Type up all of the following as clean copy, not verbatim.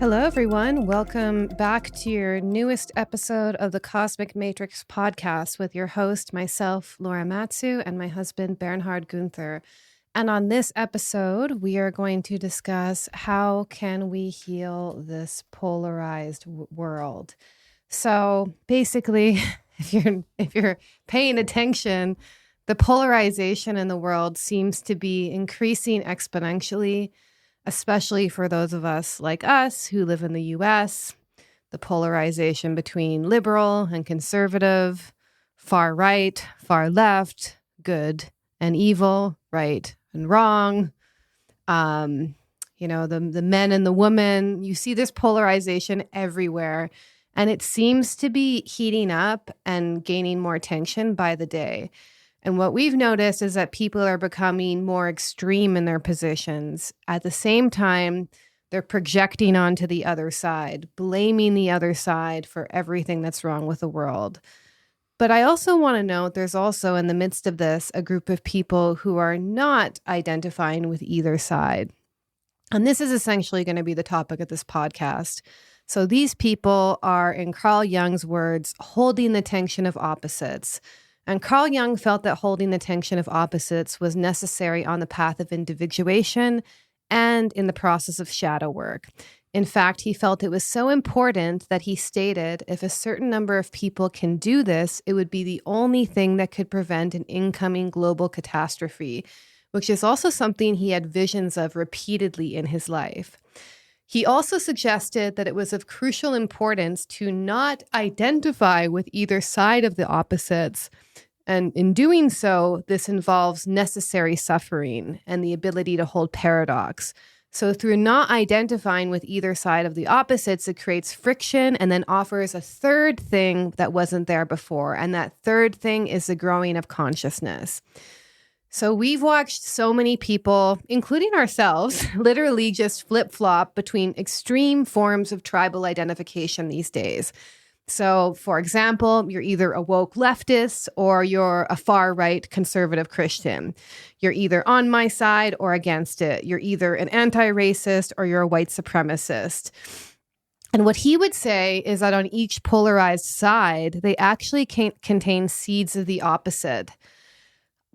Hello, everyone. Welcome back to your newest episode of the Cosmic Matrix podcast with your host, myself, Laura Matsu, and my husband, Bernhard Gunther. And on this episode, we are going to discuss how can we heal this polarized world. So basically, if you're paying attention, the polarization in the world seems to be increasing exponentially, especially for those of us like us who live in the US. The polarization between liberal and conservative, far right, far left, good and evil, right and wrong. The men and the women, you see this polarization everywhere. And it seems to be heating up and gaining more attention by the day. And what we've noticed is that people are becoming more extreme in their positions. At the same time, they're projecting onto the other side, blaming the other side for everything that's wrong with the world. But I also want to note there's also in the midst of this a group of people who are not identifying with either side. And this is essentially going to be the topic of this podcast. So these people are, in Carl Jung's words, holding the tension of opposites. And Carl Jung felt that holding the tension of opposites was necessary on the path of individuation and in the process of shadow work. In fact, he felt it was so important that he stated if a certain number of people can do this, it would be the only thing that could prevent an incoming global catastrophe, which is also something he had visions of repeatedly in his life. He also suggested that it was of crucial importance to not identify with either side of the opposites. And in doing so, this involves necessary suffering and the ability to hold paradox. So through not identifying with either side of the opposites, it creates friction and then offers a third thing that wasn't there before. And that third thing is the growing of consciousness. So we've watched so many people, including ourselves, literally just flip-flop between extreme forms of tribal identification these days. So, for example, you're either a woke leftist or you're a far-right conservative Christian. You're either on my side or against it. You're either an anti-racist or you're a white supremacist. And what he would say is that on each polarized side, they actually contain seeds of the opposite.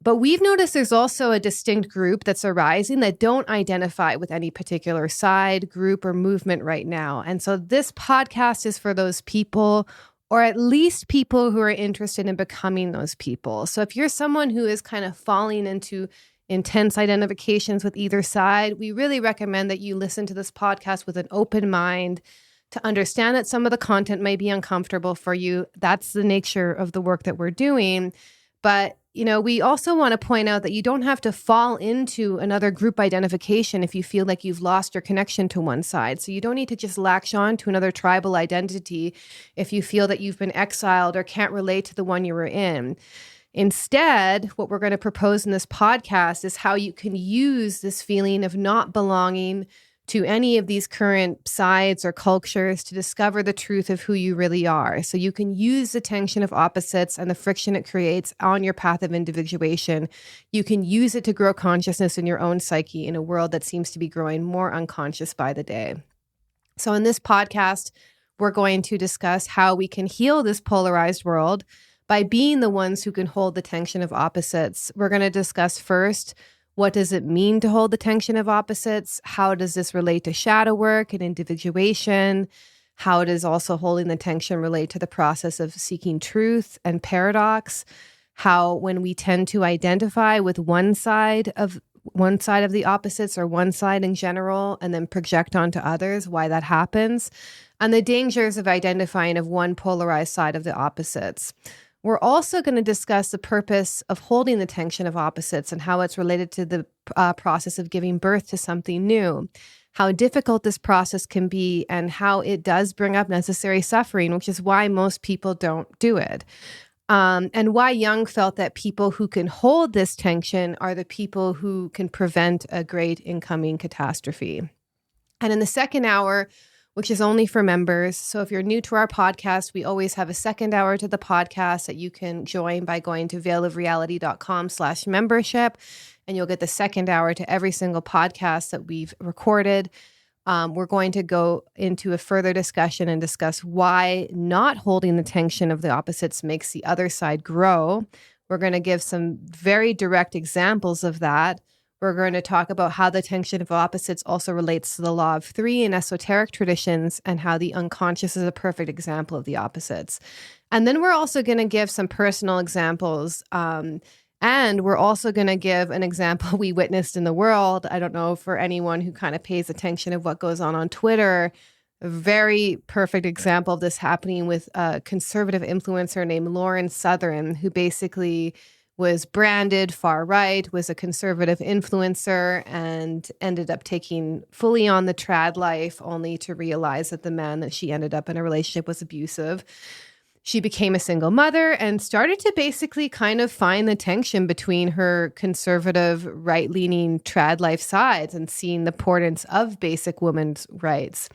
But we've noticed there's also a distinct group that's arising that don't identify with any particular side, group, or movement right now. And so this podcast is for those people, or at least people who are interested in becoming those people. So if you're someone who is kind of falling into intense identifications with either side, we really recommend that you listen to this podcast with an open mind to understand that some of the content may be uncomfortable for you. That's the nature of the work that we're doing. But we also want to point out that you don't have to fall into another group identification if you feel like you've lost your connection to one side. So you don't need to just latch on to another tribal identity if you feel that you've been exiled or can't relate to the one you were in. Instead, what we're going to propose in this podcast is how you can use this feeling of not belonging to any of these current sides or cultures to discover the truth of who you really are. So you can use the tension of opposites and the friction it creates on your path of individuation. You can use it to grow consciousness in your own psyche in a world that seems to be growing more unconscious by the day. So in this podcast, we're going to discuss how we can heal this polarized world by being the ones who can hold the tension of opposites. We're going to discuss first, what does it mean to hold the tension of opposites? How does this relate to shadow work and individuation? How does also holding the tension relate to the process of seeking truth and paradox? How, when we tend to identify with one side of the opposites or one side in general and then project onto others, why that happens, and the dangers of identifying of one polarized side of the opposites. We're also going to discuss the purpose of holding the tension of opposites and how it's related to the process of giving birth to something new, how difficult this process can be, and how it does bring up necessary suffering, which is why most people don't do it. And why Jung felt that people who can hold this tension are the people who can prevent a great incoming catastrophe. And in the second hour, which is only for members. So if you're new to our podcast, we always have a second hour to the podcast that you can join by going to veilofreality.com/membership. And you'll get the second hour to every single podcast that we've recorded. We're going to go into a further discussion and discuss why not holding the tension of the opposites makes the other side grow. We're going to give some very direct examples of that. We're going to talk about how the tension of opposites also relates to the law of three in esoteric traditions and how the unconscious is a perfect example of the opposites. And then we're also going to give some personal examples. And we're also going to give an example we witnessed in the world. I don't know, for anyone who kind of pays attention of what goes on Twitter, a very perfect example of this happening with a conservative influencer named Lauren Southern, who basically was branded far right, was a conservative influencer, and ended up taking fully on the trad life, only to realize that the man that she ended up in a relationship was abusive. She became a single mother and started to basically kind of find the tension between her conservative, right-leaning trad life sides and seeing the importance of basic women's rights.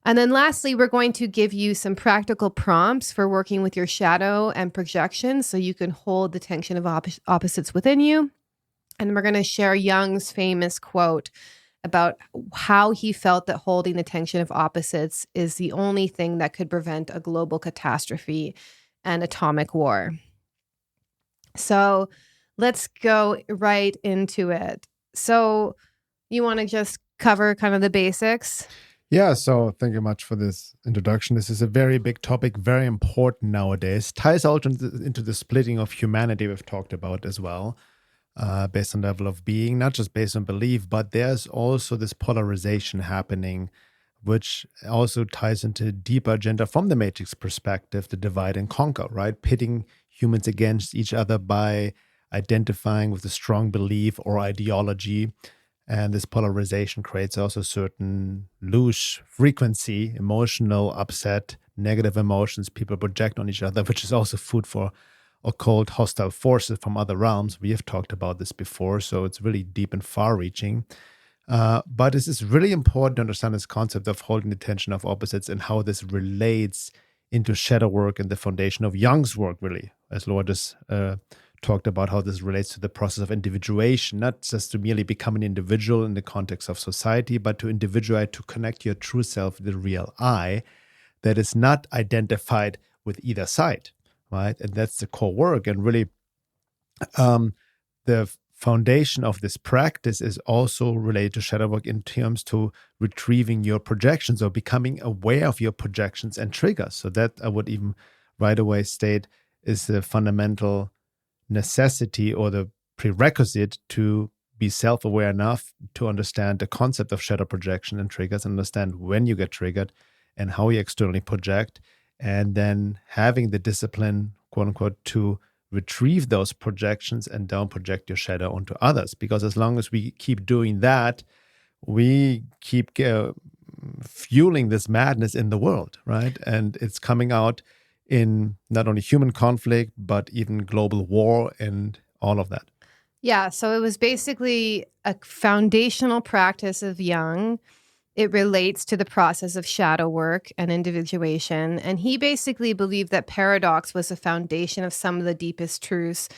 And then lastly, we're going to give you some practical prompts for working with your shadow and projection so you can hold the tension of opposites within you. And we're going to share Jung's famous quote about how he felt that holding the tension of opposites is the only thing that could prevent a global catastrophe and atomic war. So let's go right into it. So you want to just cover kind of the basics? Yeah, so thank you much for this introduction. This is a very big topic, very important nowadays. Ties also into the splitting of humanity we've talked about as well. Based on level of being, not just based on belief, but there's also this polarization happening, which also ties into a deeper agenda from the Matrix perspective, the divide and conquer, right? Pitting humans against each other by identifying with a strong belief or ideology. And this polarization creates also certain loose frequency, emotional upset, negative emotions people project on each other, which is also food for occult hostile forces from other realms. We have talked about this before, so it's really deep and far-reaching. But this is really important to understand this concept of holding the tension of opposites and how this relates into shadow work and the foundation of Jung's work, really. As Laura just talked about how this relates to the process of individuation, not just to merely become an individual in the context of society, but to individuate, to connect your true self, the real I, that is not identified with either side. Right, and that's the core work. And really, the foundation of this practice is also related to shadow work in terms to retrieving your projections or becoming aware of your projections and triggers. So that I would even right away state is the fundamental necessity or the prerequisite to be self-aware enough to understand the concept of shadow projection and triggers, and understand when you get triggered and how you externally project. And then having the discipline, quote unquote, to retrieve those projections and don't project your shadow onto others. Because as long as we keep doing that, we keep fueling this madness in the world, right? And it's coming out in not only human conflict, but even global war and all of that. Yeah, so it was basically a foundational practice of Jung. It relates to the process of shadow work and individuation. And he basically believed that paradox was the foundation of some of the deepest truths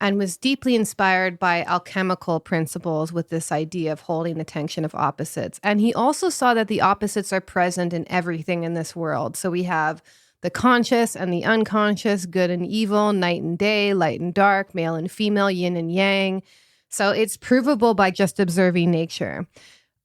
and was deeply inspired by alchemical principles with this idea of holding the tension of opposites. And he also saw that the opposites are present in everything in this world. So we have the conscious and the unconscious, good and evil, night and day, light and dark, male and female, yin and yang. So it's provable by just observing nature.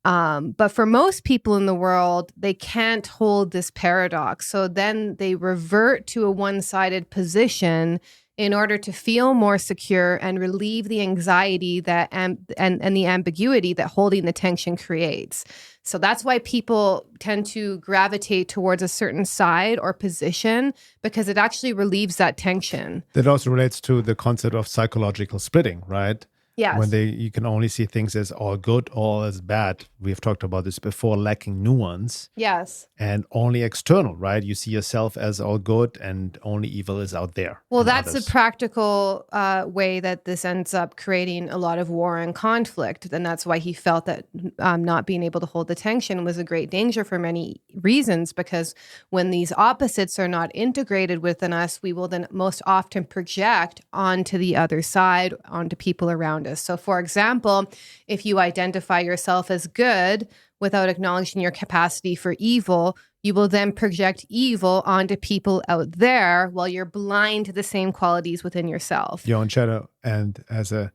But for most people in the world, they can't hold this paradox. So then they revert to a one-sided position in order to feel more secure and relieve the anxiety that and the ambiguity that holding the tension creates. So that's why people tend to gravitate towards a certain side or position, because it actually relieves that tension. That also relates to the concept of psychological splitting, right? Yes. When you can only see things as all good, all as bad. We have talked about this before, lacking nuance. Yes. And only external, right? You see yourself as all good and only evil is out there. Well, that's a practical way that this ends up creating a lot of war and conflict. And that's why he felt that not being able to hold the tension was a great danger for many reasons, because when these opposites are not integrated within us, we will then most often project onto the other side, onto people around us. So for example, if you identify yourself as good, without acknowledging your capacity for evil, you will then project evil onto people out there while you're blind to the same qualities within yourself. Your own shadow. And as a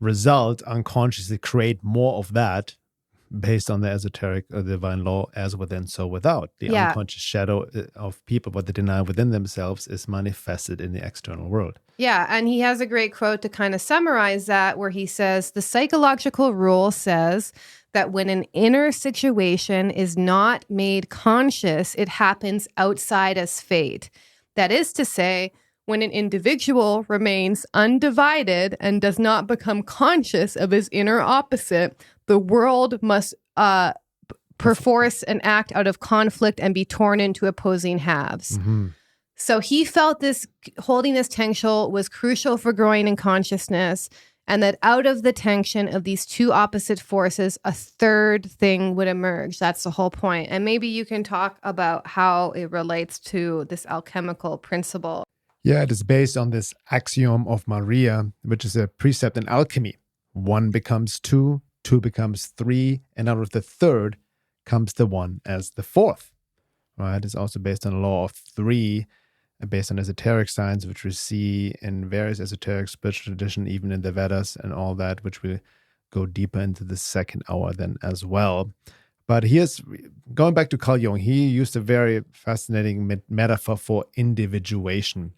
result, unconsciously create more of that based on the esoteric or divine law, as within, so without. The unconscious shadow of people, what they deny within themselves, is manifested in the external world. Yeah, and he has a great quote to kind of summarize that, where he says, the psychological rule says that when an inner situation is not made conscious, it happens outside as fate. That is to say, when an individual remains undivided and does not become conscious of his inner opposite, the world must perforce and act out of conflict and be torn into opposing halves. Mm-hmm. So he felt this, holding this tension was crucial for growing in consciousness, and that out of the tension of these two opposite forces, a third thing would emerge. That's the whole point. And maybe you can talk about how it relates to this alchemical principle. Yeah, it is based on this axiom of Maria, which is a precept in alchemy. One becomes two, two becomes three, and out of the third comes the one as the fourth. Right? It's also based on the law of three, based on esoteric science, which we see in various esoteric spiritual traditions, even in the Vedas and all that, which we'll go deeper into the second hour then as well. But here's, going back to Carl Jung, he used a very fascinating metaphor for individuation,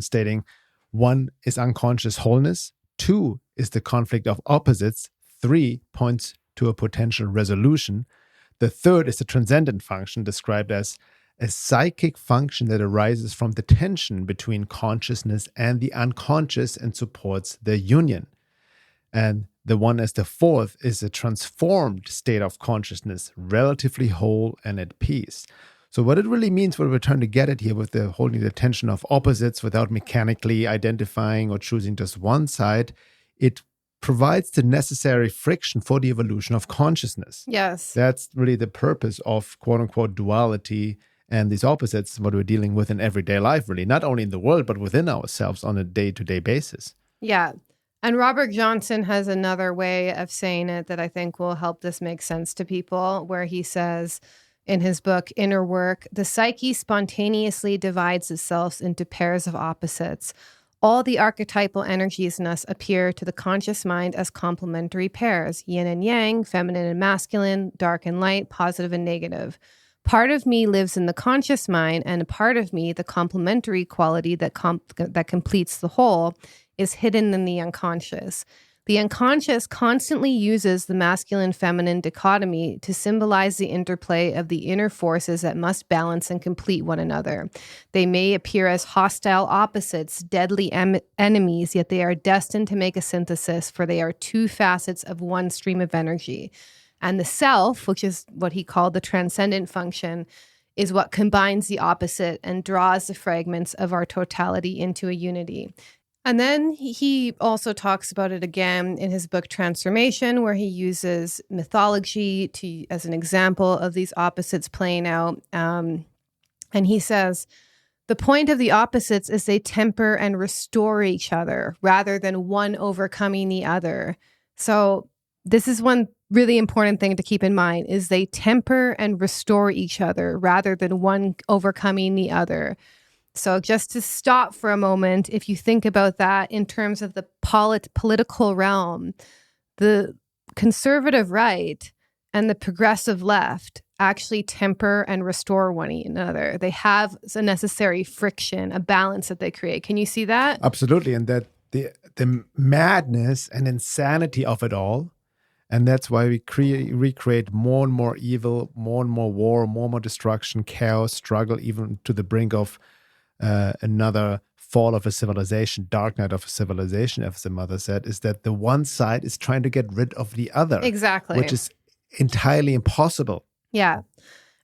stating, one is unconscious wholeness, two is the conflict of opposites, three points to a potential resolution, the third is the transcendent function, described as a psychic function that arises from the tension between consciousness and the unconscious and supports their union. And the one as the fourth is a transformed state of consciousness, relatively whole and at peace. So what it really means, what we're trying to get at here with the holding the tension of opposites without mechanically identifying or choosing just one side, it provides the necessary friction for the evolution of consciousness. Yes. That's really the purpose of quote-unquote duality and these opposites, what we're dealing with in everyday life, really, not only in the world, but within ourselves on a day-to-day basis. Yeah. And Robert Johnson has another way of saying it that I think will help this make sense to people, where he says in his book, Inner Work, the psyche spontaneously divides itself into pairs of opposites. All the archetypal energies in us appear to the conscious mind as complementary pairs, yin and yang, feminine and masculine, dark and light, positive and negative. Part of me lives in the conscious mind, and a part of me, the complementary quality that completes the whole, is hidden in the unconscious. The unconscious constantly uses the masculine-feminine dichotomy to symbolize the interplay of the inner forces that must balance and complete one another. They may appear as hostile opposites, deadly enemies, yet they are destined to make a synthesis, for they are two facets of one stream of energy. And the self, which is what he called the transcendent function, is what combines the opposite and draws the fragments of our totality into a unity. And then he also talks about it again in his book Transformation, where he uses mythology as an example of these opposites playing out. And he says, the point of the opposites is they temper and restore each other rather than one overcoming the other. So this is one really important thing to keep in mind, is they temper and restore each other rather than one overcoming the other. So just to stop for a moment, if you think about that in terms of the political realm, the conservative right and the progressive left actually temper and restore one another. They have a necessary friction, a balance that they create. Can you see that? Absolutely. And that the madness and insanity of it all, and that's why we recreate more and more evil, more and more war, more and more destruction, chaos, struggle, even to the brink of another fall of a civilization, dark night of a civilization, as the mother said, is that the one side is trying to get rid of the other. Exactly. Which is entirely impossible. Yeah.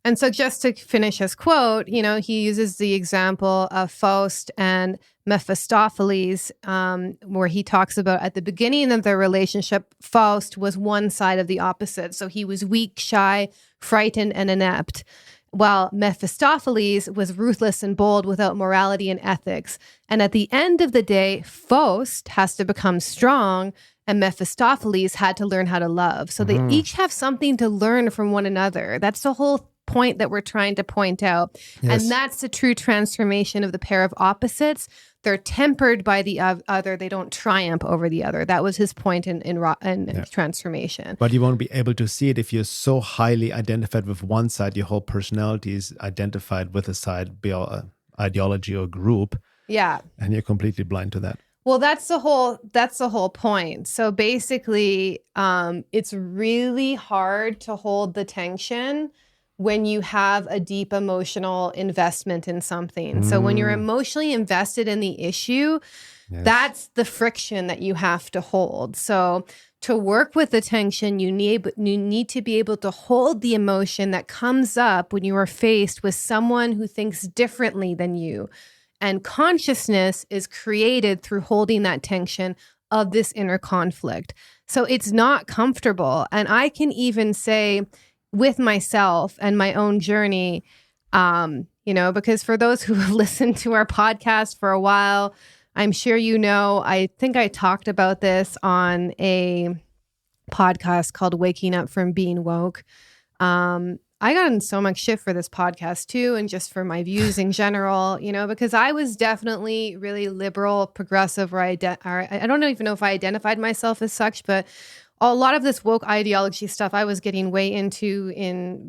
And so just to finish his quote, he uses the example of Faust and Mephistopheles, where he talks about at the beginning of their relationship, Faust was one side of the opposite. So he was weak, shy, frightened, and inept, while Mephistopheles was ruthless and bold without morality and ethics. And at the end of the day, Faust has to become strong and Mephistopheles had to learn how to love. So they each have something to learn from one another. That's the whole point that we're trying to point out. Yes. And that's the true transformation of the pair of opposites. They're tempered by the other. They don't triumph over the other. That was his point in transformation. But you won't be able to see it if you're so highly identified with one side. Your whole personality is identified with a side, be it ideology or group. Yeah. And you're completely blind to that. Well, that's the whole point. So basically, it's really hard to hold the tension when you have a deep emotional investment in something. So when you're emotionally invested in the issue, that's the friction that you have to hold. So to work with the tension, you need to be able to hold the emotion that comes up when you are faced with someone who thinks differently than you. And consciousness is created through holding that tension of this inner conflict. So it's not comfortable. And I can even say with myself and my own journey, because for those who have listened to our podcast for a while, I'm sure I think I talked about this on a podcast called Waking Up from Being Woke. I got in so much shit for this podcast too, and just for my views in general, because I was definitely really liberal, progressive, or I don't even know if I identified myself as such, but a lot of this woke ideology stuff I was getting way into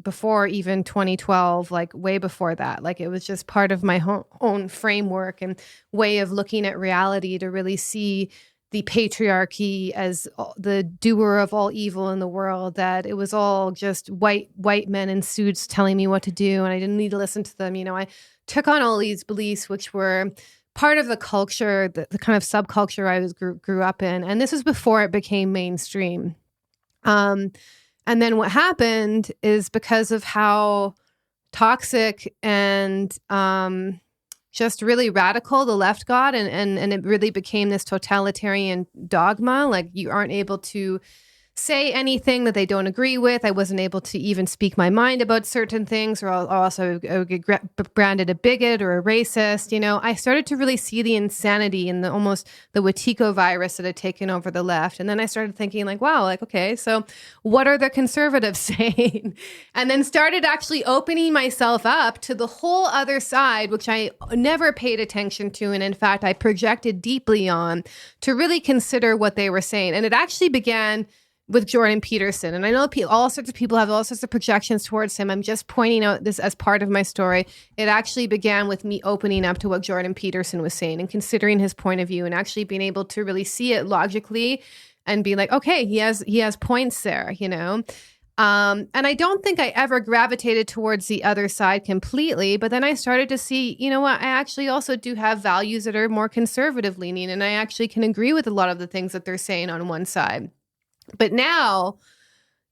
before even 2012, like way before that. Like it was just part of my own framework and way of looking at reality to really see the patriarchy as the doer of all evil in the world, that it was all just white men in suits telling me what to do, and I didn't need to listen to them. I took on all these beliefs, which were part of the culture, the kind of subculture I grew up in. And this was before it became mainstream. And then what happened is, because of how toxic and just really radical the left got, and it really became this totalitarian dogma. Like, you aren't able to say anything that they don't agree with. I wasn't able to even speak my mind about certain things, or also I would get branded a bigot or a racist. I started to really see the insanity and almost the Wetiko virus that had taken over the left. And then I started thinking like, wow, like, okay, so what are the conservatives saying? And then started actually opening myself up to the whole other side, which I never paid attention to. And in fact, I projected deeply on to really consider what they were saying. And it actually began with Jordan Peterson. And I know all sorts of people have all sorts of projections towards him. I'm just pointing out this as part of my story. It actually began with me opening up to what Jordan Peterson was saying and considering his point of view, and actually being able to really see it logically and be like, okay, he has points there, And I don't think I ever gravitated towards the other side completely, but then I started to see, what, I actually also do have values that are more conservative leaning, and I actually can agree with a lot of the things that they're saying on one side. But now,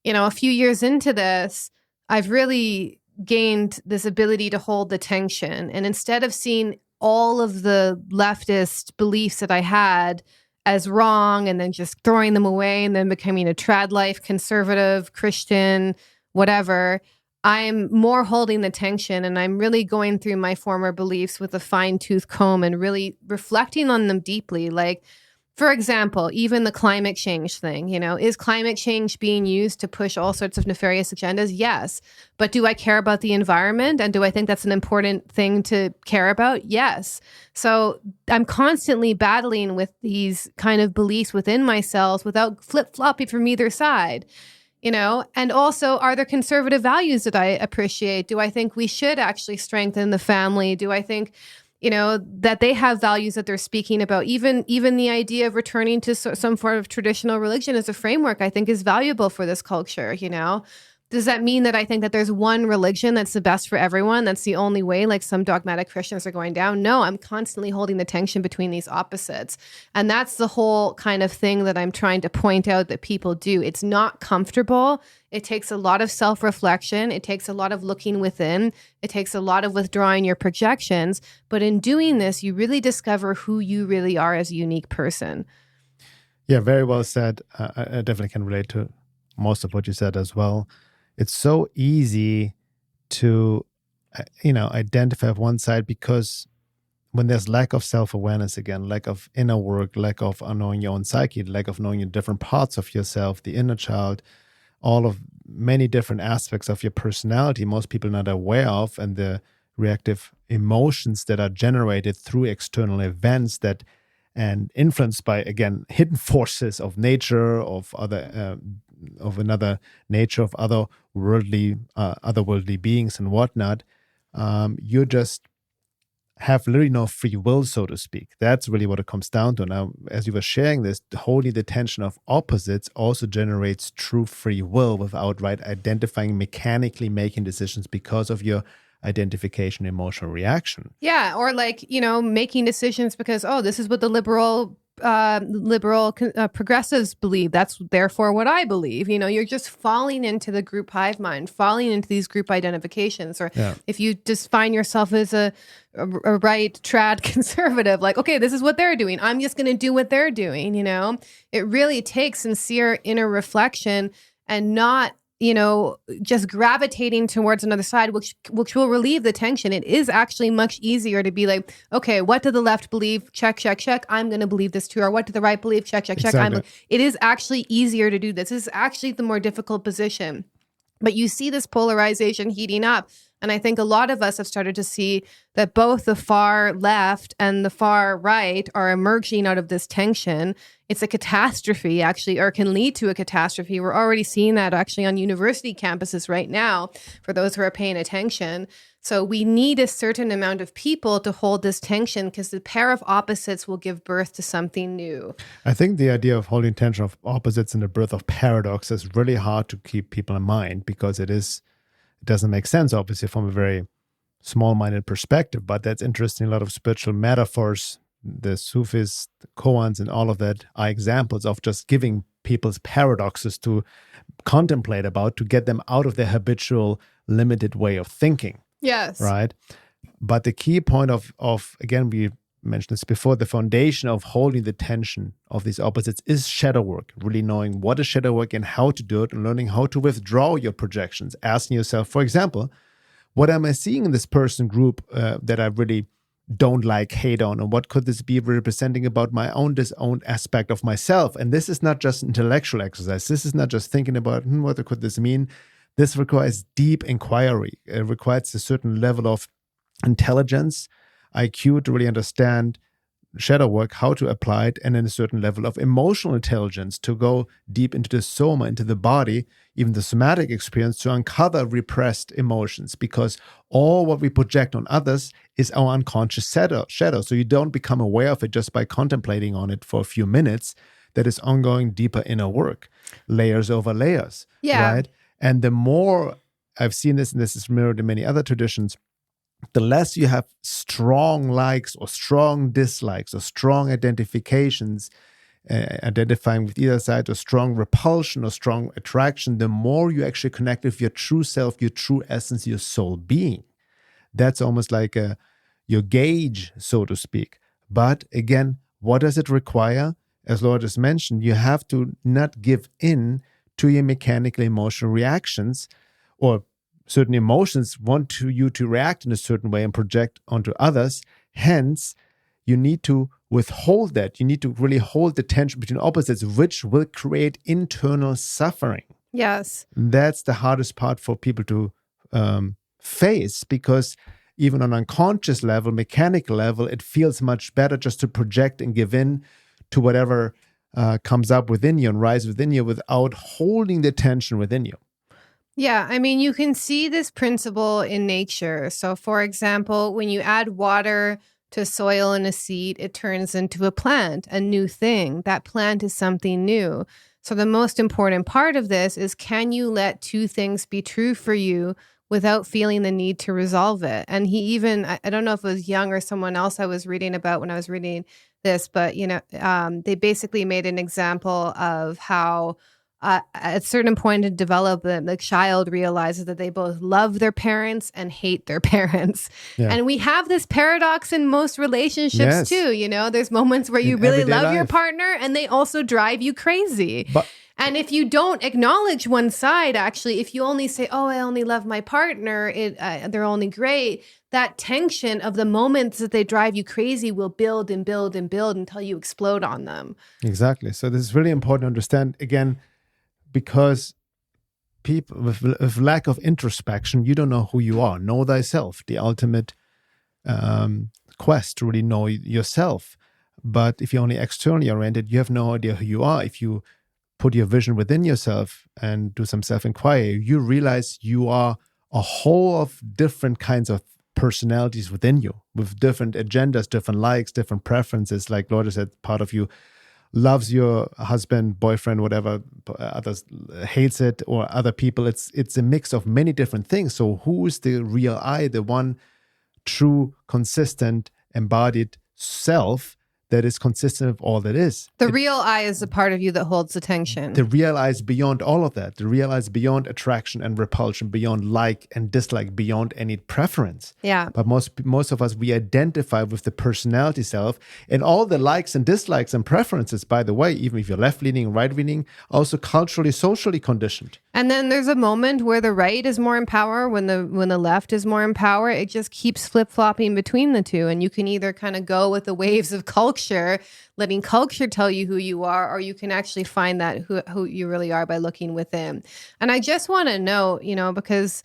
a few years into this, I've really gained this ability to hold the tension. And instead of seeing all of the leftist beliefs that I had as wrong and then just throwing them away and then becoming a trad life, conservative, Christian, whatever, I'm more holding the tension, and I'm really going through my former beliefs with a fine-tooth comb and really reflecting on them deeply. Like, for example, even the climate change thing, is climate change being used to push all sorts of nefarious agendas? Yes. But do I care about the environment? And do I think that's an important thing to care about? Yes. So I'm constantly battling with these kind of beliefs within myself without flip-flopping from either side. And also, are there conservative values that I appreciate? Do I think we should actually strengthen the family? Do I think that they have values that they're speaking about? Even the idea of returning to some form of traditional religion as a framework, I think, is valuable for this culture. Does that mean that I think that there's one religion that's the best for everyone? That's the only way, like some dogmatic Christians are going down? No, I'm constantly holding the tension between these opposites. And that's the whole kind of thing that I'm trying to point out that people do. It's not comfortable. It takes a lot of self-reflection. It takes a lot of looking within. It takes a lot of withdrawing your projections. But in doing this, you really discover who you really are as a unique person. Yeah, very well said. I definitely can relate to most of what you said as well. It's so easy to, identify one side because when there's lack of self-awareness again, lack of inner work, lack of knowing your own psyche, lack of knowing your different parts of yourself, the inner child, all of many different aspects of your personality most people are not aware of, and the reactive emotions that are generated through external events that and influenced by, again, hidden forces of nature, of other of another nature, of otherworldly beings and whatnot. You just have literally no free will, so to speak. That's really what it comes down to. Now, as you were sharing this, holding the tension of opposites also generates true free will without identifying, mechanically making decisions because of your identification, emotional reaction. Yeah, or making decisions because, this is what the liberal progressives believe. That's therefore what I believe. You're just falling into the group hive mind, falling into these group identifications. Or if you define yourself as a right trad conservative, okay, this is what they're doing, I'm just going to do what they're doing. It really takes sincere inner reflection and not just gravitating towards another side, which will relieve the tension. It is actually much easier to be like, okay, what did the left believe? Check, check, check. I'm going to believe this too. Or what did the right believe? Check, check, check. Exactly. It is actually easier to do this. This is actually the more difficult position. But you see this polarization heating up. And I think a lot of us have started to see that both the far left and the far right are emerging out of this tension. It's a catastrophe, actually, or can lead to a catastrophe. We're already seeing that actually on university campuses right now, for those who are paying attention. So we need a certain amount of people to hold this tension, because the pair of opposites will give birth to something new. I think the idea of holding tension of opposites and the birth of paradox is really hard to keep people in mind, because it doesn't make sense, obviously, from a very small-minded perspective. But that's interesting. A lot of spiritual metaphors, the Sufis, the koans, and all of that are examples of just giving people's paradoxes to contemplate about, to get them out of their habitual, limited way of thinking. Yes. Right? But the key point of again, we mentioned this before, the foundation of holding the tension of these opposites is shadow work, really knowing what is shadow work and how to do it, and learning how to withdraw your projections, asking yourself, for example, what am I seeing in this person group that I really don't like, hate on, and what could this be representing about my own disowned aspect of myself? And this is not just intellectual exercise. This is not just thinking about what could this mean. This requires deep inquiry. It requires a certain level of intelligence, IQ, to really understand shadow work, how to apply it, and then a certain level of emotional intelligence to go deep into the soma, into the body, even the somatic experience, to uncover repressed emotions, because all what we project on others is our unconscious shadow. So you don't become aware of it just by contemplating on it for a few minutes. That is ongoing, deeper inner work, layers over layers. Yeah. Right? And the more I've seen this, and this is mirrored in many other traditions, the less you have strong likes or strong dislikes or strong identifications, identifying with either side, or strong repulsion or strong attraction, the more you actually connect with your true self, your true essence, your soul being. That's almost like your gauge, so to speak. But again, what does it require? As Laura just mentioned, you have to not give in to your mechanical emotional reactions, or certain emotions want you to react in a certain way and project onto others. Hence, you need to withhold that. You need to really hold the tension between opposites, which will create internal suffering. Yes. That's the hardest part for people to face, because even on an unconscious level, mechanical level, it feels much better just to project and give in to whatever comes up within you and rise within you without holding the tension within you. Yeah, I mean, you can see this principle in nature. So, for example, when you add water to soil and a seed, it turns into a plant, a new thing. That plant is something new. So the most important part of this is, can you let two things be true for you without feeling the need to resolve it? And he even, I don't know if it was Jung or someone else I was reading about when I was reading this, but, they basically made an example of how at a certain point in development, the child realizes that they both love their parents and hate their parents. Yeah. And we have this paradox in most relationships too. There's moments where you really love your partner and they also drive you crazy. And if you don't acknowledge one side, actually, if you only say, oh, I only love my partner, they're only great, that tension of the moments that they drive you crazy will build and build and build until you explode on them. Exactly. So this is really important to understand, again, because people with lack of introspection, you don't know who you are. Know thyself, the ultimate quest to really know yourself. But if you're only externally oriented, you have no idea who you are. If you put your vision within yourself and do some self-inquiry, you realize you are a whole of different kinds of personalities within you, with different agendas, different likes, different preferences. Like Laura said, part of you loves your husband, boyfriend, whatever, others hates it, or other people. It's a mix of many different things. So who is the real I, the one true, consistent, embodied self that is consistent with all that is? The real I is the part of you that holds the tension. The real I is beyond all of that. The real I is beyond attraction and repulsion, beyond like and dislike, beyond any preference. Yeah. But most of us, we identify with the personality self, and all the likes and dislikes and preferences, by the way, even if you're left-leaning, right-leaning, also culturally, socially conditioned. And then there's a moment where the right is more in power, when the left is more in power. It just keeps flip-flopping between the two. And you can either kind of go with the waves of culture, letting culture tell you who you are, or you can actually find that who you really are by looking within. And I just want to note, because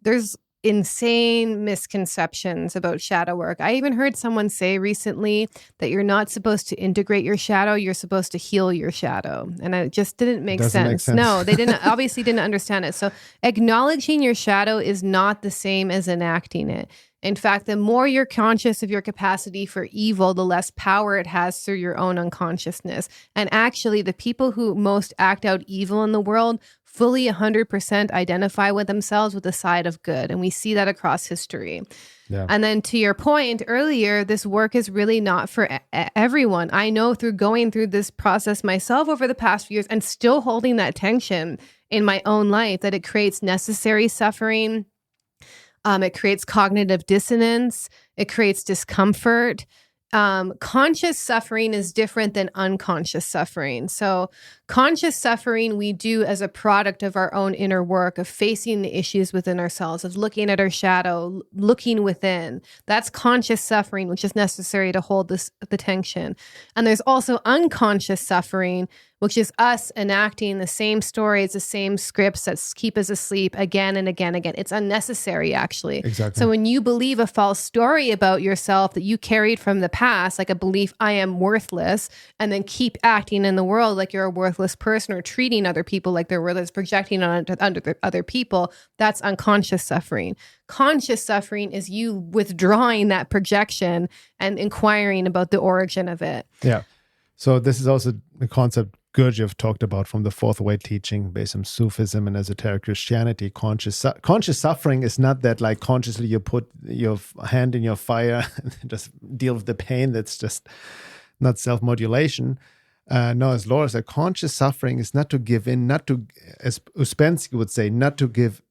there's insane misconceptions about shadow work. I even heard someone say recently that you're not supposed to integrate your shadow, you're supposed to heal your shadow. And it just didn't make sense. No, they obviously didn't understand it. So acknowledging your shadow is not the same as enacting it. In fact, the more you're conscious of your capacity for evil, the less power it has through your own unconsciousness. And actually, the people who most act out evil in the world fully 100% identify with themselves with the side of good. And we see that across history. Yeah. And then to your point earlier, this work is really not for everyone. I know through going through this process myself over the past few years and still holding that tension in my own life, that it creates necessary suffering. It creates cognitive dissonance. It creates discomfort. Conscious suffering is different than unconscious suffering. So conscious suffering we do as a product of our own inner work, of facing the issues within ourselves, of looking at our shadow, looking within. That's conscious suffering, which is necessary to hold the tension. And there's also unconscious suffering, which is us enacting the same stories, the same scripts that keep us asleep again and again and again. It's unnecessary, actually. Exactly. So when you believe a false story about yourself that you carried from the past, like a belief, I am worthless, and then keep acting in the world like you're a worthless person, or treating other people like they're worthless, projecting on other people, that's unconscious suffering. Conscious suffering is you withdrawing that projection and inquiring about the origin of it. Yeah. So this is also the concept Gurdjieff talked about from the fourth way teaching based on Sufism and esoteric Christianity. Conscious suffering is not that like consciously you put your hand in your fire and just deal with the pain. That's just not self-modulation. No, as Laura said, conscious suffering is not to give in, not to, as Uspensky would say, not to give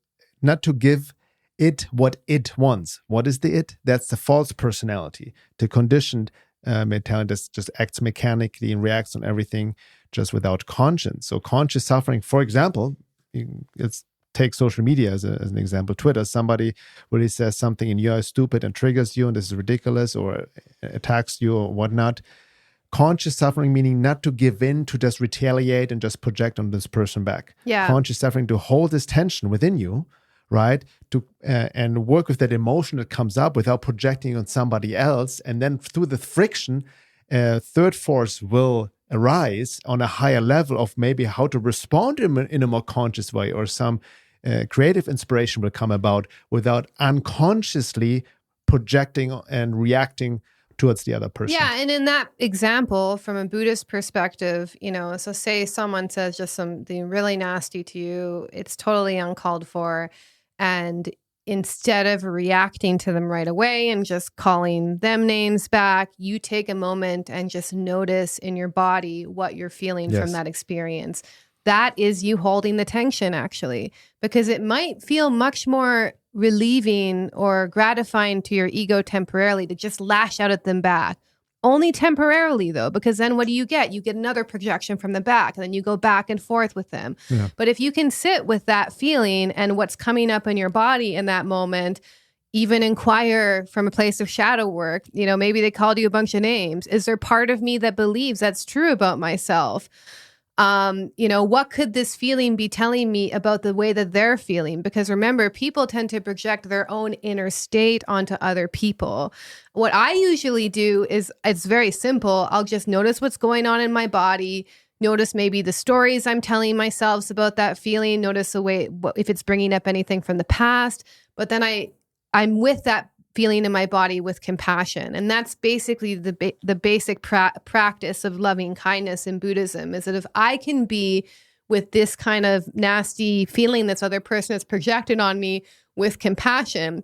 it what it wants. What is the it? That's the false personality, the conditioned mentality that just acts mechanically and reacts on everything just without conscience. So conscious suffering, for example, let's take social media as an example. Twitter, somebody really says something and you're stupid and triggers you and this is ridiculous, or attacks you or whatnot. Conscious suffering meaning not to give in, to just retaliate and just project on this person back. Yeah. Conscious suffering to hold this tension within you, right? To and work with that emotion that comes up without projecting on somebody else. And then through the friction, third force will arise on a higher level of maybe how to respond in a more conscious way, or some creative inspiration will come about without unconsciously projecting and reacting towards the other person. Yeah, and in that example, from a Buddhist perspective, so say someone says just something really nasty to you, it's totally uncalled for, and instead of reacting to them right away and just calling them names back, you take a moment and just notice in your body what you're feeling from that experience. That is you holding the tension, actually, because it might feel much more relieving or gratifying to your ego temporarily to just lash out at them back, only temporarily though, because then what do you get? You get another projection from the back, and then you go back and forth with them. Yeah. But if you can sit with that feeling and what's coming up in your body in that moment, even inquire from a place of shadow work, maybe they called you a bunch of names. Is there part of me that believes that's true about myself? What could this feeling be telling me about the way that they're feeling? Because remember, people tend to project their own inner state onto other people. What I usually do is, it's very simple. I'll just notice what's going on in my body, notice maybe the stories I'm telling myself about that feeling, notice the way, if it's bringing up anything from the past. But then I'm with that feeling in my body with compassion. And that's basically the basic practice of loving kindness in Buddhism, is that if I can be with this kind of nasty feeling this other person has projected on me with compassion,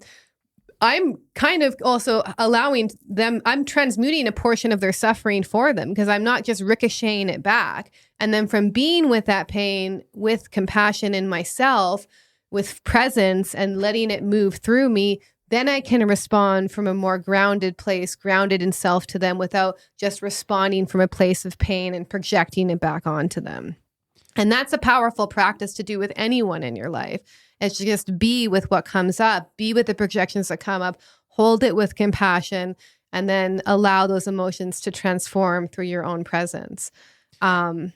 I'm kind of also allowing them, I'm transmuting a portion of their suffering for them, because I'm not just ricocheting it back. And then from being with that pain with compassion in myself, with presence and letting it move through me, then I can respond from a more grounded place, grounded in self to them, without just responding from a place of pain and projecting it back onto them. And that's a powerful practice to do with anyone in your life. It's just be with what comes up, be with the projections that come up, hold it with compassion, and then allow those emotions to transform through your own presence. That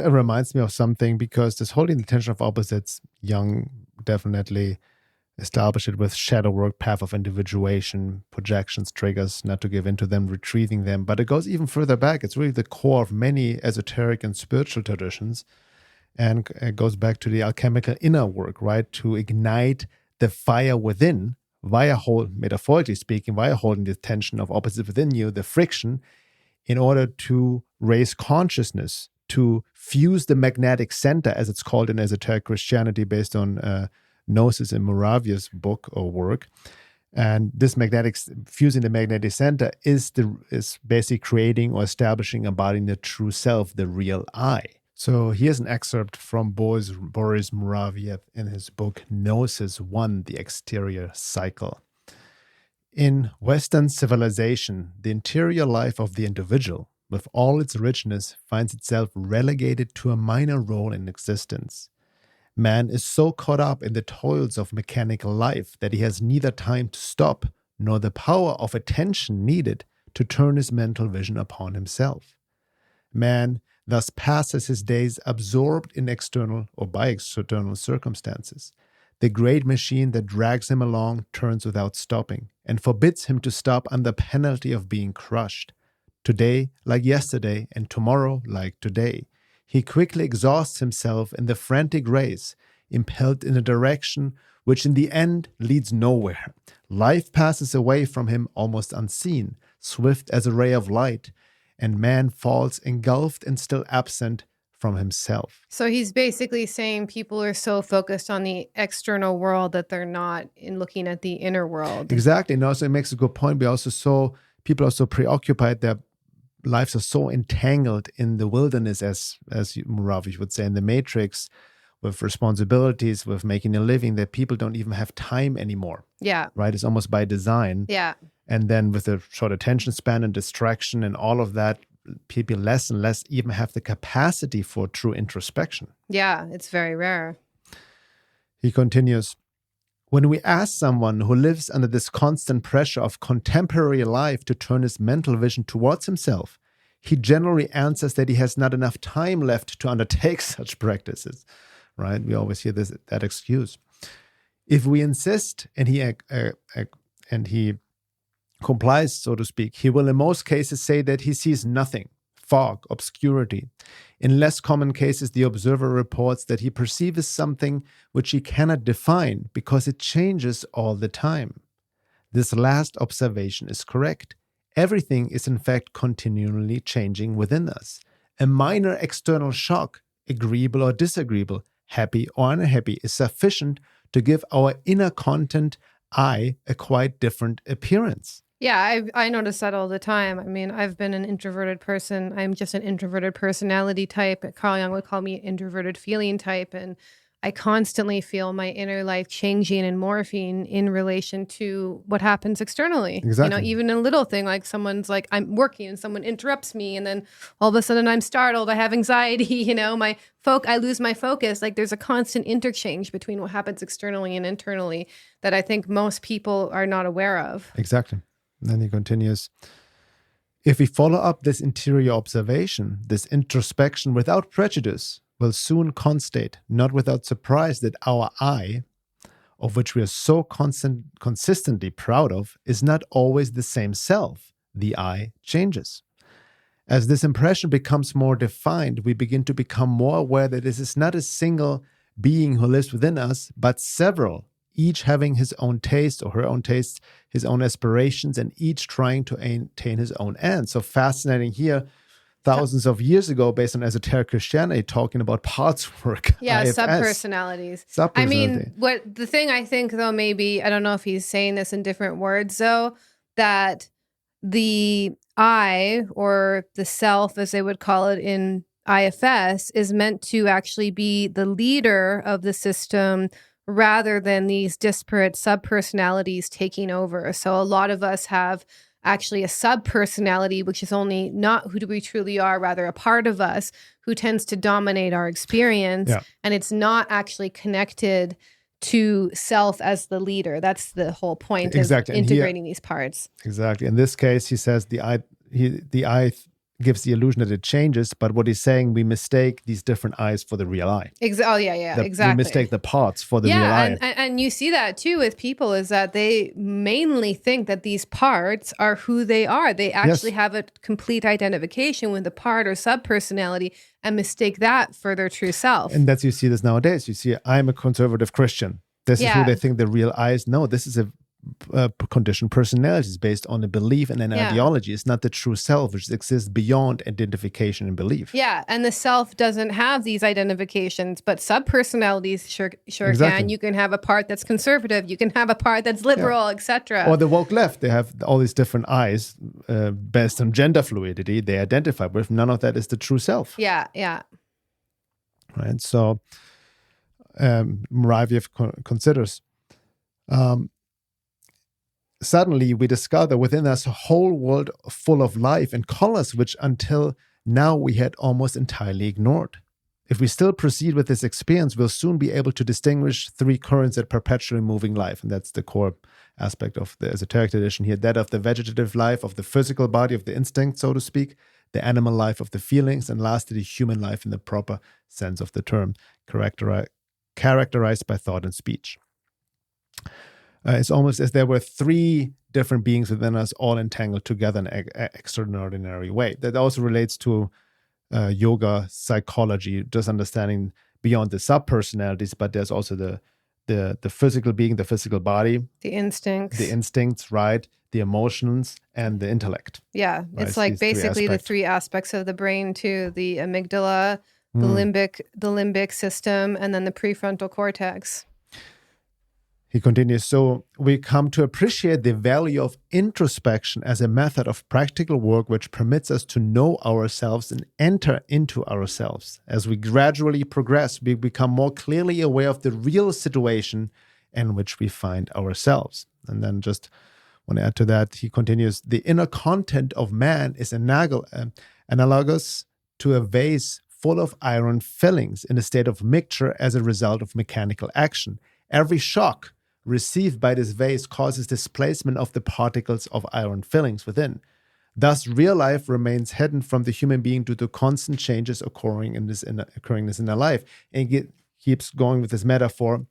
reminds me of something, because this holding the tension of opposites, Jung definitely established it with shadow work, path of individuation, projections, triggers, not to give into them, retrieving them. But it goes even further back. It's really the core of many esoteric and spiritual traditions. And it goes back to the alchemical inner work, right? To ignite the fire within, metaphorically speaking, via holding the tension of opposites within you, the friction, in order to raise consciousness, to fuse the magnetic center, as it's called in esoteric Christianity, based on Gnosis in Moravia's book or work. And this fusing the magnetic center is basically creating or establishing, embodying the true self, the real I. So here's an excerpt from Boris Moraviev in his book Gnosis 1, The Exterior Cycle. In Western civilization, the interior life of the individual, with all its richness, finds itself relegated to a minor role in existence. Man is so caught up in the toils of mechanical life that he has neither time to stop nor the power of attention needed to turn his mental vision upon himself. Man thus passes his days absorbed in external circumstances. The great machine that drags him along turns without stopping and forbids him to stop under penalty of being crushed. Today, like yesterday, and tomorrow, like today, he quickly exhausts himself in the frantic race, impelled in a direction which in the end leads nowhere. Life passes away from him almost unseen, swift as a ray of light, and man falls engulfed and still absent from himself. So he's basically saying people are so focused on the external world that they're not in looking at the inner world. Exactly. And also it makes a good point. People are so preoccupied, their lives are so entangled in the wilderness, as Moraviev would say, in the matrix, with responsibilities, with making a living, that people don't even have time anymore. Yeah. Right? It's almost by design. Yeah. And then with the short attention span and distraction and all of that, people less and less even have the capacity for true introspection. Yeah, it's very rare. He continues, when we ask someone who lives under this constant pressure of contemporary life to turn his mental vision towards himself, he generally answers that he has not enough time left to undertake such practices. Right? We always hear that excuse. If we insist and he complies, so to speak, he will in most cases say that he sees nothing, fog, obscurity. In less common cases, the observer reports that he perceives something which he cannot define because it changes all the time. This last observation is correct. Everything is in fact continually changing within us. A minor external shock, agreeable or disagreeable, happy or unhappy, is sufficient to give our inner content, I, a quite different appearance. Yeah, I notice that all the time. I mean, I've been an introverted person. I'm just an introverted personality type. Carl Jung would call me an introverted feeling type. And I constantly feel my inner life changing and morphing in relation to what happens externally. Exactly. Even a little thing like someone's like, I'm working and someone interrupts me and then all of a sudden I'm startled, I have anxiety, I lose my focus. Like there's a constant interchange between what happens externally and internally that I think most people are not aware of. Exactly. And then he continues, if we follow up this interior observation, this introspection without prejudice, will soon constate, not without surprise, that our I, of which we are so consistently proud of, is not always the same self. The I changes. As this impression becomes more defined, we begin to become more aware that this is not a single being who lives within us, but several, each having his own taste or her own tastes, his own aspirations, and each trying to attain his own ends. So fascinating here. Thousands of years ago, based on esoteric Christianity, talking about parts work. Yeah, IFS. subpersonalities. I mean, the thing I think, though, maybe, I don't know if he's saying this in different words, though, that the I, or the self, as they would call it in IFS, is meant to actually be the leader of the system rather than these disparate subpersonalities taking over. So a lot of us have actually a subpersonality, which is only not who we truly are, rather a part of us who tends to dominate our experience. Yeah. And it's not actually connected to self as the leader. That's the whole point of integrating these parts. Exactly. In this case, he says the I gives the illusion that it changes, but what he's saying, we mistake these different eyes for the real eye. Exactly. We mistake the parts for the real eye. And you see that too with people, is that they mainly think that these parts are who they are. They actually have a complete identification with the part or subpersonality and mistake that for their true self. And you see this nowadays. You see, I'm a conservative Christian. This is who they think the real eye is. No, this is a conditioned personality is based on a belief and an ideology. It's not the true self, which exists beyond identification and belief. Yeah, and the self doesn't have these identifications, but subpersonalities sure can. You can have a part that's conservative, you can have a part that's liberal, etc. Or the woke left, they have all these different eyes based on gender fluidity they identify with. None of that is the true self. Yeah. Right, so Moraviev considers suddenly we discover within us a whole world full of life and colors, which until now we had almost entirely ignored. If we still proceed with this experience, we'll soon be able to distinguish three currents that perpetually moving life. And that's the core aspect of the esoteric tradition here, that of the vegetative life, of the physical body, of the instinct, so to speak, the animal life of the feelings, and lastly, the human life in the proper sense of the term, characterized by thought and speech. It's almost as there were three different beings within us, all entangled together in an extraordinary way. That also relates to yoga, psychology, just understanding beyond the subpersonalities, but there's also the physical being, the physical body. The instincts, right? The emotions and the intellect. Yeah, right? It's like basically the three aspects of the brain too, the amygdala, the limbic system, and then the prefrontal cortex. He continues, so we come to appreciate the value of introspection as a method of practical work which permits us to know ourselves and enter into ourselves. As we gradually progress, we become more clearly aware of the real situation in which we find ourselves. And then just want to add to that, he continues, the inner content of man is analogous to a vase full of iron fillings in a state of mixture as a result of mechanical action. Every shock received by this vase causes displacement of the particles of iron fillings within. Thus, real life remains hidden from the human being due to constant changes occurring in this inner life. And he keeps going with this metaphor.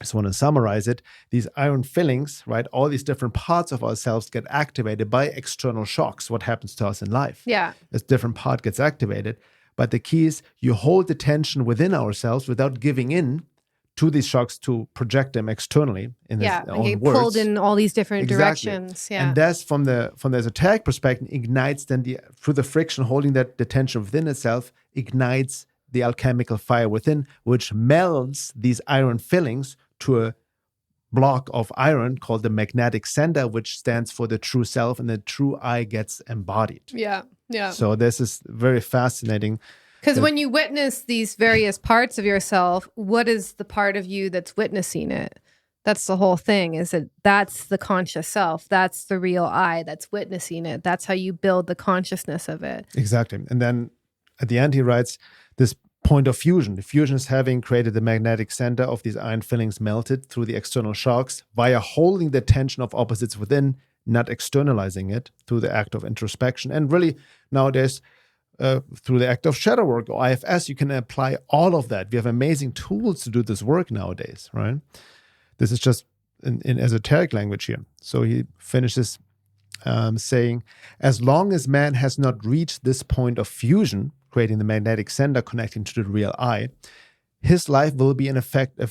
I just want to summarize it. These iron fillings, right, all these different parts of ourselves get activated by external shocks, what happens to us in life. Yeah. This different part gets activated. But the key is you hold the tension within ourselves without giving in to these shocks to project them externally in his own words. Pulled in all these different directions. Yeah. And that's from the esoteric perspective ignites then through the friction holding that the tension within itself ignites the alchemical fire within, which melds these iron fillings to a block of iron called the magnetic center, which stands for the true self, and the true I gets embodied. Yeah. So this is very fascinating. Because when you witness these various parts of yourself, what is the part of you that's witnessing it? That's the whole thing, is that that's the conscious self. That's the real I that's witnessing it. That's how you build the consciousness of it. Exactly. And then at the end, he writes this point of fusion. The fusion is having created the magnetic center of these iron fillings melted through the external shocks via holding the tension of opposites within, not externalizing it through the act of introspection. And really, nowadays, through the act of shadow work or IFS, you can apply all of that. We have amazing tools to do this work nowadays, right? This is just in esoteric language here. So he finishes saying, as long as man has not reached this point of fusion, creating the magnetic center connecting to the real I, his life will be in effect a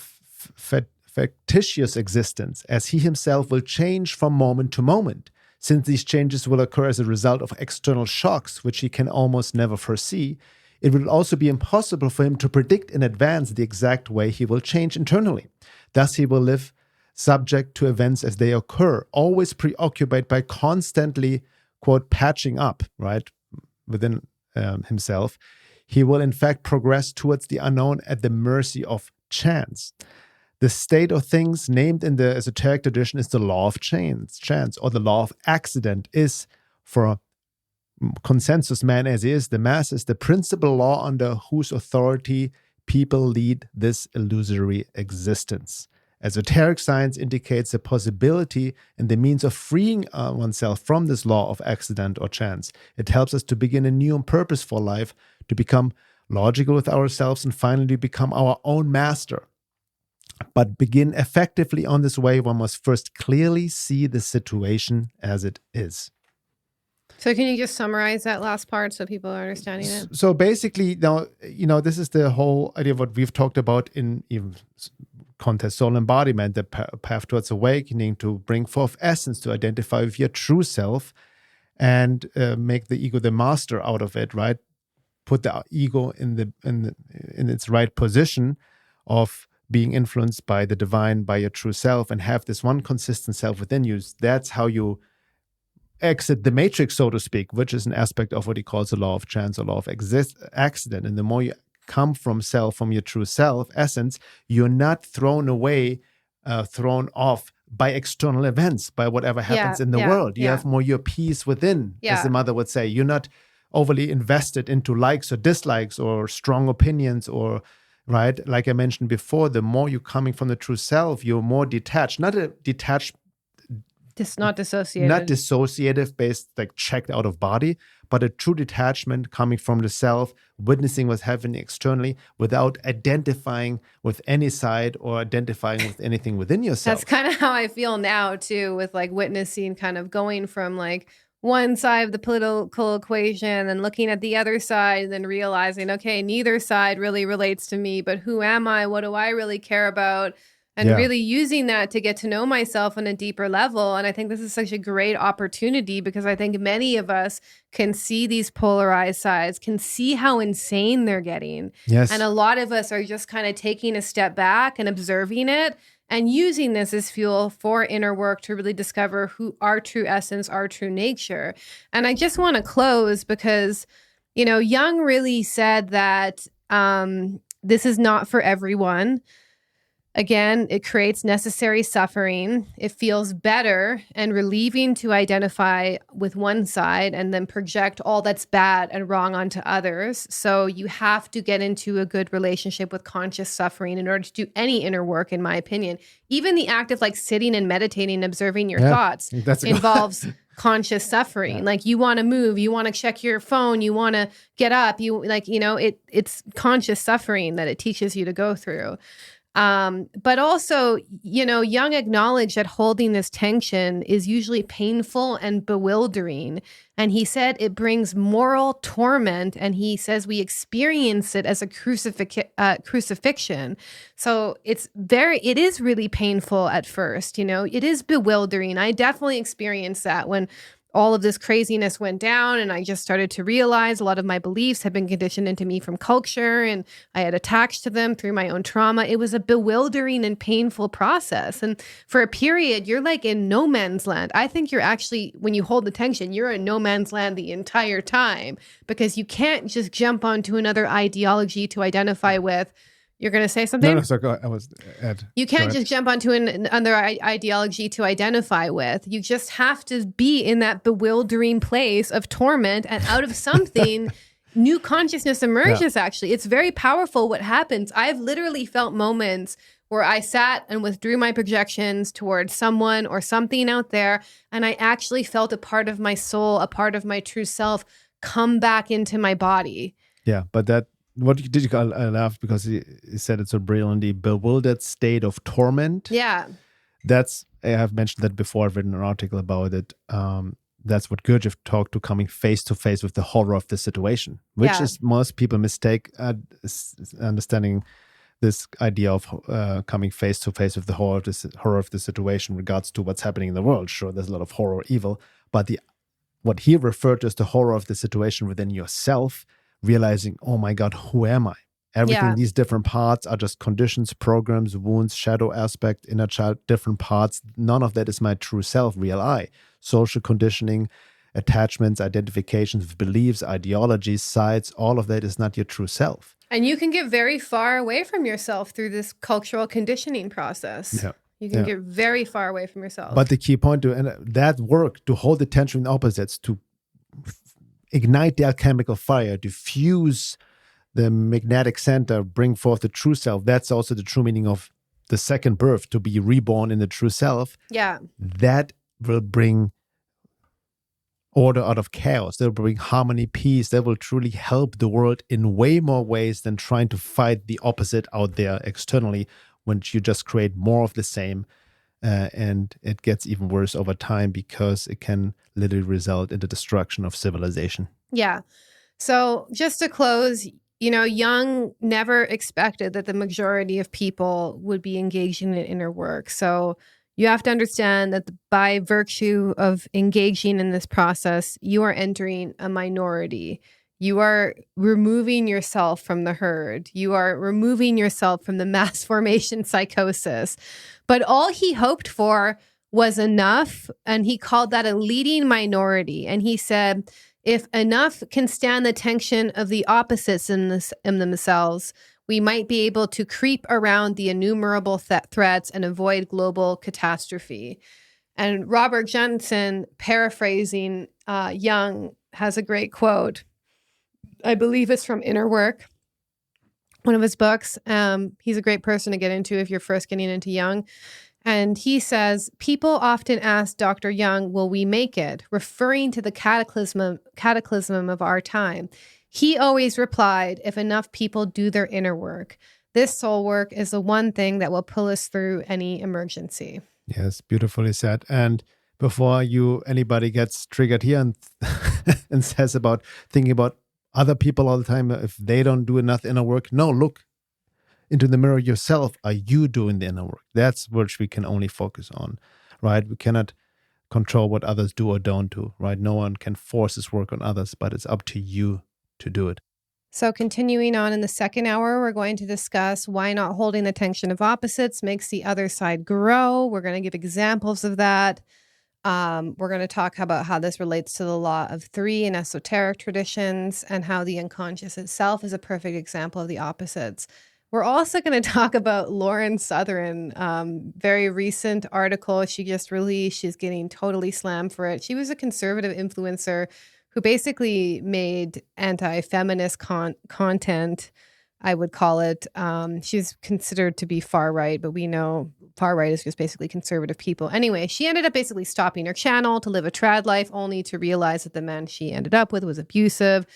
factitious existence, as he himself will change from moment to moment. Since these changes will occur as a result of external shocks, which he can almost never foresee, it will also be impossible for him to predict in advance the exact way he will change internally. Thus, he will live subject to events as they occur, always preoccupied by constantly, quote, patching up, right, within himself. He will, in fact, progress towards the unknown at the mercy of chance. The state of things named in the esoteric tradition is the law of chance, or the law of accident is, for a consensus man as he is, the masses, the principal law under whose authority people lead this illusory existence. Esoteric science indicates the possibility and the means of freeing oneself from this law of accident or chance. It helps us to begin a new and purposeful life, to become logical with ourselves, and finally become our own master. But begin effectively on this way, one must first clearly see the situation as it is. So can you just summarize that last part so people are understanding it? So basically, now, this is the whole idea of what we've talked about in even contest soul embodiment, the path towards awakening, to bring forth essence, to identify with your true self and make the ego the master out of it, right? Put the ego in its right position of being influenced by the divine, by your true self, and have this one consistent self within you. That's how you exit the matrix, so to speak, which is an aspect of what he calls the law of chance or law of accident. And the more you come from your true self, essence, you're not thrown off by external events, by whatever happens in the world. You have more your peace within, as the mother would say. You're not overly invested into likes or dislikes or strong opinions or, right? Like I mentioned before, the more you're coming from the true self, you're more detached, not dissociated. Not dissociative based, like checked out of body, but a true detachment coming from the self, witnessing what's happening externally without identifying with any side or identifying with anything within yourself. That's kind of how I feel now too, with like witnessing, kind of going from like one side of the political equation and looking at the other side and then realizing, okay, neither side really relates to me, but who am I? What do I really care about? And really using that to get to know myself on a deeper level. And I think this is such a great opportunity because I think many of us can see these polarized sides, can see how insane they're getting. Yes. And a lot of us are just kind of taking a step back and observing it and using this as fuel for inner work to really discover who our true essence, our true nature. And I just want to close because, Jung really said that this is not for everyone. Again, it creates necessary suffering. It feels better and relieving to identify with one side and then project all that's bad and wrong onto others. So you have to get into a good relationship with conscious suffering in order to do any inner work, in my opinion. Even the act of like sitting and meditating and observing your thoughts involves conscious suffering. Yeah. Like you want to move, you want to check your phone, you want to get up, it's conscious suffering that it teaches you to go through. But also, Jung acknowledged that holding this tension is usually painful and bewildering. And he said it brings moral torment. And he says we experience it as a crucifixion. So it is really painful at first. It is bewildering. I definitely experienced that when all of this craziness went down, and I just started to realize a lot of my beliefs had been conditioned into me from culture, and I had attached to them through my own trauma. It was a bewildering and painful process. And for a period, you're like in no man's land. I think you're actually, when you hold the tension, you're in no man's land the entire time, because you can't just jump onto another ideology to identify with. You're going to say something? No, so go, I was Ed. You can't just jump onto another ideology to identify with. You just have to be in that bewildering place of torment, and out of something, new consciousness emerges, actually. It's very powerful what happens. I've literally felt moments where I sat and withdrew my projections towards someone or something out there, and I actually felt a part of my soul, a part of my true self come back into my body. Yeah, but that, what did you call? I laughed because he said it so brilliantly. Bewildered state of torment. Yeah, that's, I have mentioned that before. I've written an article about it. That's what Gurdjieff talked to, coming face to face with the horror of the situation, which is most people mistake understanding this idea of coming face to face with the horror of the situation in regards to what's happening in the world. Sure, there's a lot of horror or evil, but what he referred to as the horror of the situation within yourself, realizing, oh my God, who am I? Everything, these different parts are just conditions, programs, wounds, shadow aspect, inner child, different parts. None of that is my true self, real I. Social conditioning, attachments, identifications, beliefs, ideologies, sides, all of that is not your true self. And you can get very far away from yourself through this cultural conditioning process. Yeah. You can get very far away from yourself. But the key point that work, to hold the tension in opposites, to ignite the alchemical fire, diffuse the magnetic center, bring forth the true self. That's also the true meaning of the second birth, to be reborn in the true self. Yeah. That will bring order out of chaos. That will bring harmony, peace. That will truly help the world in way more ways than trying to fight the opposite out there externally, when you just create more of the same. And it gets even worse over time, because it can literally result in the destruction of civilization. Yeah. So just to close, Jung never expected that the majority of people would be engaging in inner work. So you have to understand that by virtue of engaging in this process, you are entering a minority. You are removing yourself from the herd. You are removing yourself from the mass formation psychosis. But all he hoped for was enough, and he called that a leading minority. And he said, if enough can stand the tension of the opposites in themselves, we might be able to creep around the innumerable threats and avoid global catastrophe. And Robert Johnson, paraphrasing Jung, has a great quote. I believe it's from Inner Work, one of his books. He's a great person to get into if you're first getting into Jung. And he says, people often ask Dr. Jung, will we make it? Referring to the cataclysm of our time. He always replied, if enough people do their inner work, this soul work is the one thing that will pull us through any emergency. Yes, beautifully said. And before anybody gets triggered here and says about thinking about other people all the time, if they don't do enough inner work, no, look into the mirror yourself. Are you doing the inner work? That's which we can only focus on, right? We cannot control what others do or don't do, right? No one can force this work on others, but it's up to you to do it. So continuing on in the second hour, we're going to discuss why not holding the tension of opposites makes the other side grow. We're going to give examples of that. We're going to talk about how this relates to the law of three in esoteric traditions, and how the unconscious itself is a perfect example of the opposites. We're also going to talk about Lauren Southern, very recent article she just released. She's getting totally slammed for it. She was a conservative influencer who basically made anti-feminist content, I would call it. She's considered to be far right, but we know far right is just basically conservative people. Anyway, she ended up basically stopping her channel to live a trad life, only to realize that the man she ended up with was abusive.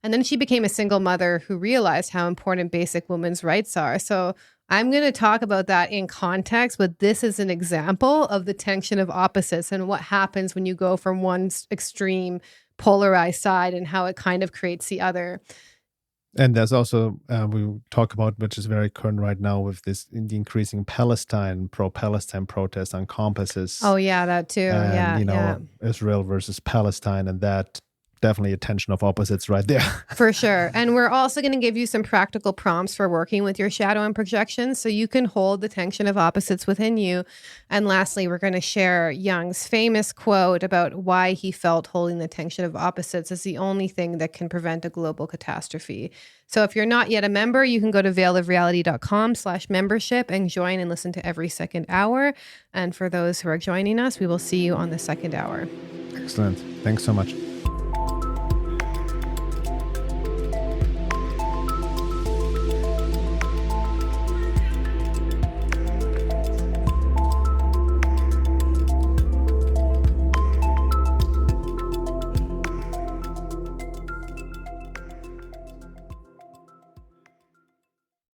And then she became a single mother who realized how important basic women's rights are. So I'm going to talk about that in context, but this is an example of the tension of opposites and what happens when you go from one extreme polarized side and how it kind of creates the other. And there's also, we talk about, which is very current right now with this, in the increasing pro-Palestine protests on campuses. Oh, yeah, that too. And, Israel versus Palestine, and that definitely a tension of opposites right there. For sure. And we're also going to give you some practical prompts for working with your shadow and projection so you can hold the tension of opposites within you. And lastly, we're going to share Jung's famous quote about why he felt holding the tension of opposites is the only thing that can prevent a global catastrophe. So if you're not yet a member, you can go to veilofreality.com/membership and join and listen to every second hour. And for those who are joining us, we will see you on the second hour. Excellent. Thanks so much.